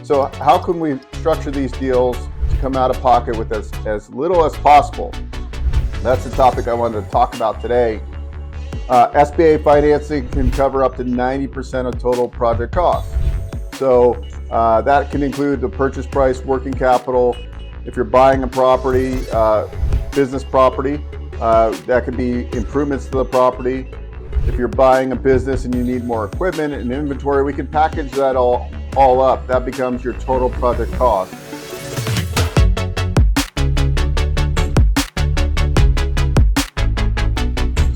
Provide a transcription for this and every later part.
So how can we structure these deals to come out of pocket with as little as possible? That's the topic I wanted to talk about today. SBA financing can cover up to 90% of total project costs. So that can include the purchase price, working capital. If you're buying a property, business property, that could be improvements to the property. If you're buying a business and you need more equipment and inventory, we can package that all up. That becomes your total project cost.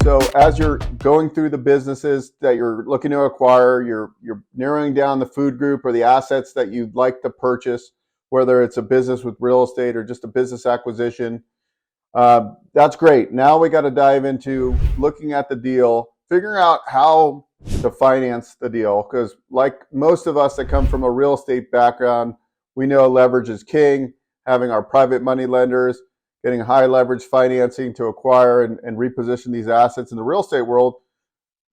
So as you're going through the businesses that you're looking to acquire, you're narrowing down the food group or the assets that you'd like to purchase, whether it's a business with real estate or just a business acquisition. That's great. Now we got to dive into looking at the deal, figuring out how to finance the deal, because like most of us that come from a real estate background, we know leverage is king. Having our private money lenders, getting high leverage financing to acquire and reposition these assets in the real estate world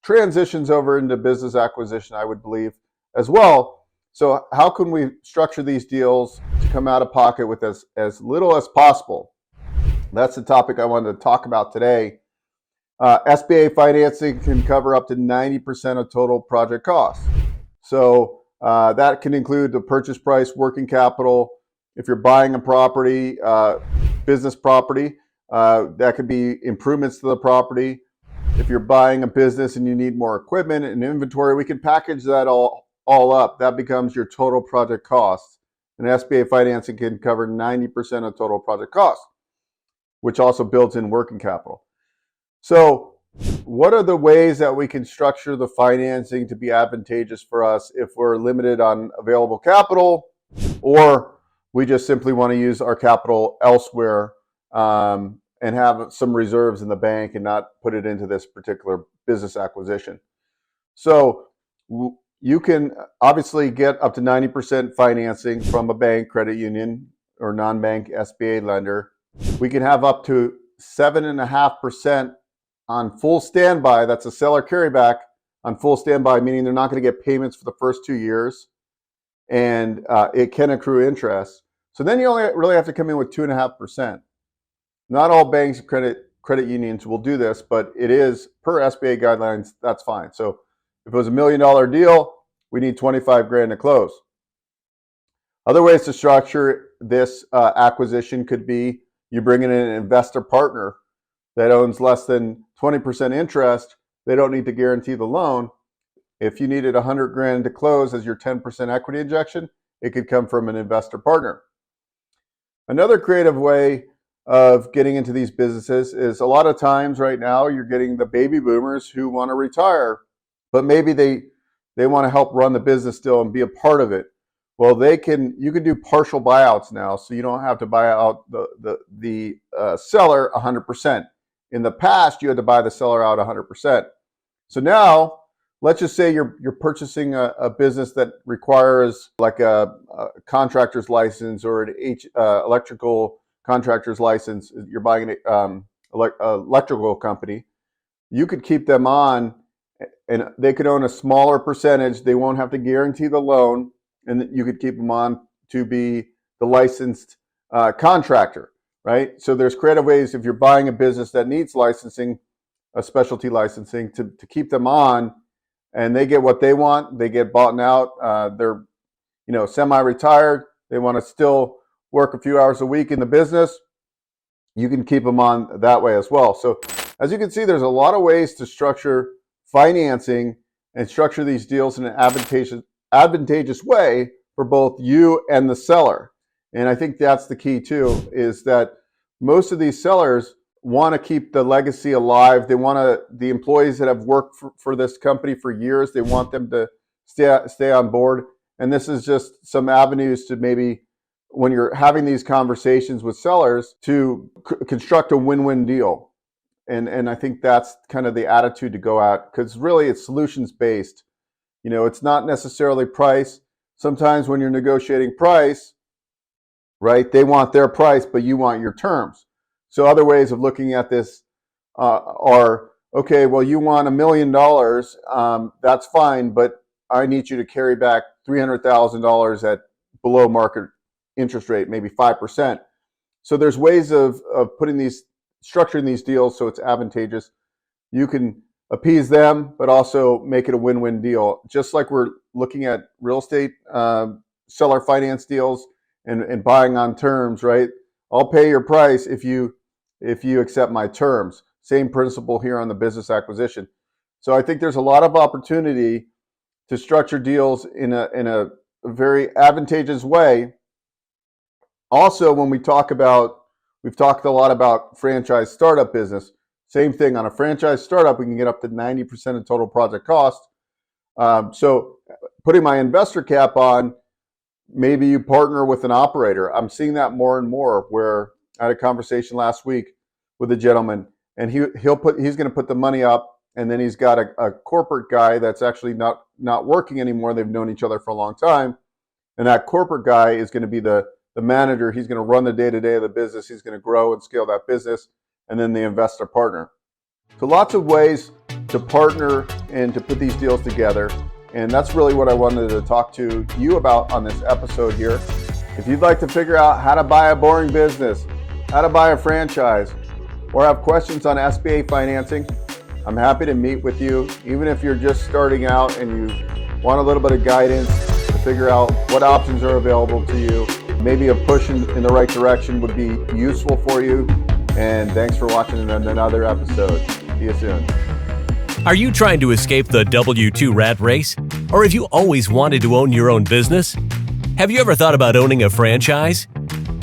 transitions over into business acquisition, I would believe, as well. So how can we structure these deals to come out of pocket with as little as possible? That's the topic I wanted to talk about today. SBA financing can cover up to 90% of total project costs. So that can include the purchase price, working capital. If you're buying a property, business property, that could be improvements to the property. If you're buying a business and you need more equipment and inventory, we can package that all up. That becomes your total project cost. And SBA financing can cover 90% of total project costs, which also builds in working capital. So what are the ways that we can structure the financing to be advantageous for us if we're limited on available capital, or we just simply want to use our capital elsewhere and have some reserves in the bank and not put it into this particular business acquisition? So you can obviously get up to 90% financing from a bank, credit union, or non-bank SBA lender. We can have up to 7.5% on full standby. That's a seller carryback on full standby, meaning they're not going to get payments for the first 2 years, and it can accrue interest. So then you only really have to come in with 2.5%. Not all banks, credit unions will do this, but it is per SBA guidelines. That's fine. So if it was $1 million deal, we need 25 grand to close. Other ways to structure this acquisition could be you bring in an investor partner that owns less than 20% interest. They don't need to guarantee the loan. If you needed 100 grand to close as your 10% equity injection, it could come from an investor partner. Another creative way of getting into these businesses is a lot of times right now you're getting the baby boomers who want to retire, but maybe they want to help run the business still and be a part of it. Well, you can do partial buyouts now, so you don't have to buy out the seller 100%. In the past, you had to buy the seller out 100%. So now, let's just say you're purchasing a business that requires like a contractor's license or an electrical contractor's license. You're buying an electrical company. You could keep them on, and they could own a smaller percentage. They won't have to guarantee the loan, and you could keep them on to be the licensed contractor. Right? So there's creative ways if you're buying a business that needs licensing, a specialty licensing, to keep them on, and they get what they want. They get bought out. They're semi-retired. They want to still work a few hours a week in the business. You can keep them on that way as well. So as you can see, there's a lot of ways to structure financing and structure these deals in an advantageous way for both you and the seller. And I think that's the key too, is that most of these sellers want to keep the legacy alive. They want the employees that have worked for this company for years, they want them to stay on board. And this is just some avenues to maybe, when you're having these conversations with sellers, to construct a win-win deal. And I think that's kind of the attitude to go at, because really it's solutions based. It's not necessarily price. Sometimes when you're negotiating price, right, they want their price, but you want your terms. So other ways of looking at this are, okay, well, you want $1 million, that's fine, but I need you to carry back $300,000 at below market interest rate, maybe 5%. So there's ways of structuring these deals so it's advantageous. You can appease them, but also make it a win-win deal. Just like we're looking at real estate seller finance deals and buying on terms, right? I'll pay your price if you accept my terms. Same principle here on the business acquisition. So I think there's a lot of opportunity to structure deals in a very advantageous way. Also, when we've talked a lot about franchise startup business. Same thing, on a franchise startup, we can get up to 90% of total project cost. So putting my investor cap on, maybe you partner with an operator. I'm seeing that more and more, where I had a conversation last week with a gentleman, and he's going to put the money up, and then he's got a corporate guy that's actually not working anymore. They've known each other for a long time. And that corporate guy is going to be the manager. He's going to run the day-to-day of the business. He's going to grow and scale that business. And then the investor partner. So lots of ways to partner and to put these deals together. And that's really what I wanted to talk to you about on this episode here. If you'd like to figure out how to buy a boring business, how to buy a franchise, or have questions on SBA financing, I'm happy to meet with you. Even if you're just starting out and you want a little bit of guidance to figure out what options are available to you, maybe a push in the right direction would be useful for you. And thanks for watching another episode. See you soon. Are you trying to escape the W-2 rat race? Or have you always wanted to own your own business? Have you ever thought about owning a franchise?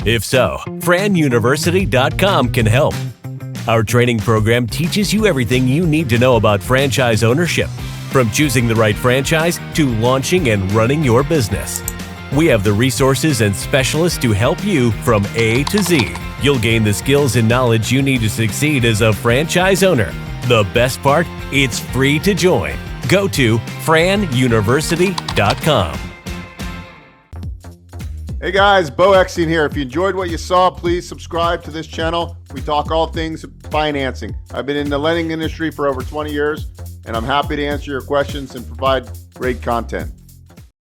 If so, franuniversity.com can help. Our training program teaches you everything you need to know about franchise ownership, from choosing the right franchise to launching and running your business. We have the resources and specialists to help you from A to Z. You'll gain the skills and knowledge you need to succeed as a franchise owner. The best part? It's free to join. Go to franuniversity.com. Hey guys, Bo Eckstein here. If you enjoyed what you saw, please subscribe to this channel. We talk all things financing. I've been in the lending industry for over 20 years, and I'm happy to answer your questions and provide great content.